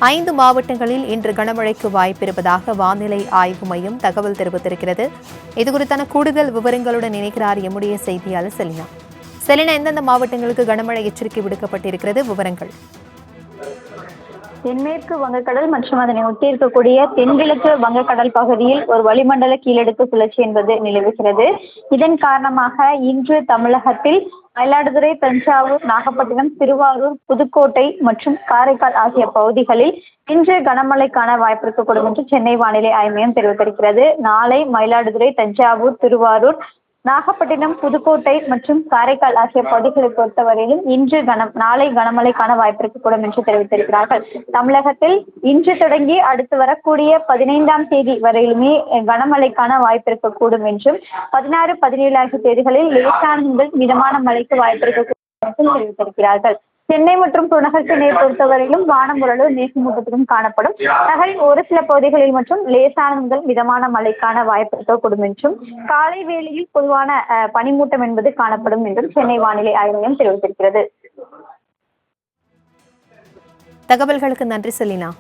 5 மாவட்டங்களில் இன்று கனமழைக்கு வாய்ப்பிருப்பதாக வானிலை ஆய்வு மையம் தகவல் தெரிவித்திருக்கிறது. இதுகுறித்தான கூடுதல் விவரங்களுடன் இணைக்கிறார் எம்முடைய செய்தியாளர் செலினா. செலினா, எந்தெந்த மாவட்டங்களுக்கு கனமழை எச்சரிக்கை விடுக்கப்பட்டிருக்கிறது? விவரங்கள். தென்மேற்கு வங்கக்கடல் மற்றும் அதனை ஒட்டி இருக்கக்கூடிய தென்கிழக்கு வங்கக்கடல் பகுதியில் ஒரு வளிமண்டல கீழடுக்கு சுழற்சி என்பது நிலவுகிறது. இதன் காரணமாக இன்று தமிழகத்தில் மயிலாடுதுறை, தஞ்சாவூர், நாகப்பட்டினம், திருவாரூர், புதுக்கோட்டை மற்றும் காரைக்கால் ஆகிய பகுதிகளில் இன்று கனமழைக்கான வாய்ப்பு இருக்கக்கூடும் என்று சென்னை வானிலை ஆய்வு மையம் தெரிவித்திருக்கிறது. நாளை மயிலாடுதுறை, தஞ்சாவூர், திருவாரூர், நாகப்பட்டினம், புதுக்கோட்டை மற்றும் காரைக்கால் ஆகிய பகுதிகளை பொறுத்தவரையிலும் நாளை கனமழைக்கான வாய்ப்பு இருக்கக்கூடும் என்று தெரிவித்திருக்கிறார்கள். தமிழகத்தில் இன்று தொடங்கி அடுத்து வரக்கூடிய 15ஆம் தேதி வரையிலுமே கனமழைக்கான வாய்ப்பு இருக்கக்கூடும் என்றும் 16, 17 ஆகிய தேதிகளில் லேசானது முதல் மிதமான மழைக்கு வாய்ப்பு இருக்கக்கூடும் என்றும் தெரிவித்திருக்கிறார்கள். சென்னை மற்றும் புறநகர் சென்னையை பொறுத்தவரையிலும் வானம் ஓரளவு மேகமூட்டத்துடன் காணப்படும். நகரின் ஒரு சில பகுதிகளில் மற்றும் லேசானது முதல் மிதமான மழைக்கான வாய்ப்பு இருக்கக்கூடும் என்றும் காலை வேளையில் பொதுவான பனிமூட்டம் என்பது காணப்படும் என்றும் சென்னை வானிலை ஆய்வு மையம் தெரிவித்திருக்கிறது. தகவல்களுக்கு நன்றி செலினா.